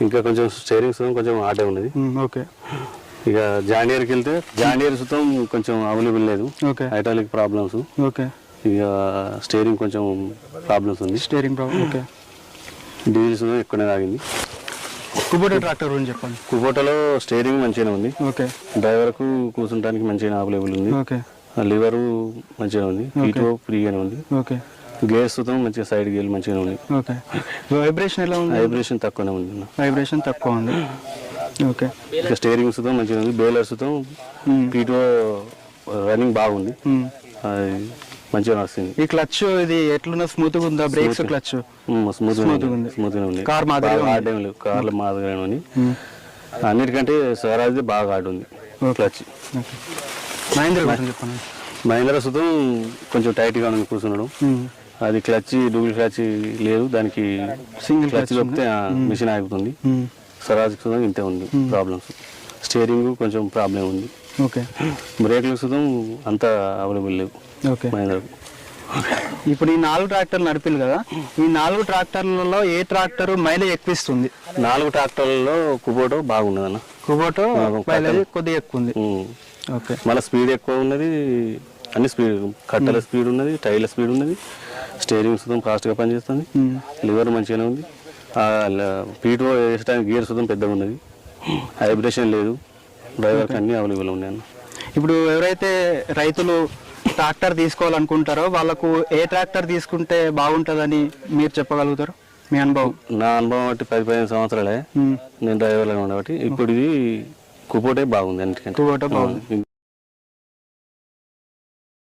ఇంకా కొంచెం స్టీరింగ్ సుతం కొంచెం ఆటే ఉన్నది. ఓకే. ఇక జాండియర్కి వెళ్తే జాండియర్ సుతం కొంచెం అవైలబుల్ లేదు. ఓకే. Hydraulic problems. ఓకే. ఇక స్టీరింగ్ కొంచెం ప్రాబ్లమ్స్ ఉంది. Steering problem. ఓకే. డీజిల్ సుతం ఎక్కువనే తాగింది. కుబోటా ట్రాక్టర్ గురించి చెప్పండి. కుబోటాలో స్టీరింగ్ మంచిగానే ఉంది. ఓకే. డ్రైవర్కు కూర్చుంటానికి మంచిగా అవైలబుల్ ఉంది. ఓకే. లివరు మంచిగా ఉంది. పీటో ఫ్రీగానే ఉంది. ఓకే. గేర్ సుతం మంచిగా సైడ్ గేర్ మంచిగానే ఉంది. ఓకే. వైబ్రేషన్ ఎలా ఉంది? వైబ్రేషన్ తక్కువనే ఉంది. వైబ్రేషన్ తక్కువ ఉంది. ఓకే. ఇంకా స్టీరింగ్ సుతం మంచిగా ఉంది. బేలర్ సుతం పీటో రన్నింగ్ బాగుంది. అది మంచిగా నడుస్తుంది. ఈ క్లచ్ ఇది ఎట్లున్నా స్మూత్ గా ఉందా? బ్రేక్స్ క్లచ్ స్మూత్ ఉంది. కార్ మాదిరిగా లేవు. కార్ల మాదిరిగానే ఉంది. అన్నిటికంటే స్వరాజ్ది బాగా ఆడు ఉంది క్లచ్. మహేంద్ర గురించి చెప్పండి. మహేంద్ర సుతం కొంచెం టైట్ గా ఉంది కూర్చున్నాడు. అది క్లచ్ డూబుల్ క్లచ్ లేదు, దానికి సింగిల్ క్లచ్ చెప్తే మిషన్ ఆగుతుంది. స్వరాజ్ సుతం ఇంతే ఉంది ప్రాబ్లమ్స్. స్టీరింగ్ కొంచెం ప్రాబ్లం ఉంది. ఓకే. బ్రేక్లు సుతం అంతా అవైలబుల్ లేవు. ఓకే. మహేంద్రకు. ఇప్పుడు ఈ 4 ట్రాక్టర్లు నడిపిల్లు కదా, ఈ 4 ట్రాక్టర్లలో ఏ ట్రాక్టర్ మైలేజ్ ఎక్కువ ఇస్తుంది? 4 ట్రాక్టర్లలో కుబోటో బాగున్నది అన్న. కుబోటో మైలేజ్ కొద్దిగా ఎక్కువ ఉంది. ఓకే. మళ్ళీ స్పీడ్ ఎక్కువ ఉన్నది. అన్ని స్పీడ్, కట్టల స్పీడ్ ఉన్నది, టైర్ల స్పీడ్ ఉన్నది. స్టీరింగ్ సుతం ఫాస్ట్గా పనిచేస్తుంది. లివర్ మంచిగానే ఉంది. పీటో వేసడానికి గేర్ సుతం పెద్దగా ఉన్నది. వైబ్రేషన్ లేదు. డ్రైవర్కి అన్నీ అవైలబుల్ ఉన్నాయి అన్న. ఇప్పుడు ఎవరైతే రైతులు ట్రాక్టర్ తీసుకోవాలనుకుంటారో వాళ్ళకు ఏ ట్రాక్టర్ తీసుకుంటే బాగుంటుందని మీరు చెప్పగలుగుతారు? మీ అనుభవం? నా అనుభవం బట్టి 10-15 సంవత్సరాలే నేను డ్రైవర్లో ఉండబట్టి ఇప్పుడు ఇది కుబోటే బాగుంది. అన్నిటికంటే కుబోటా బాగుంది.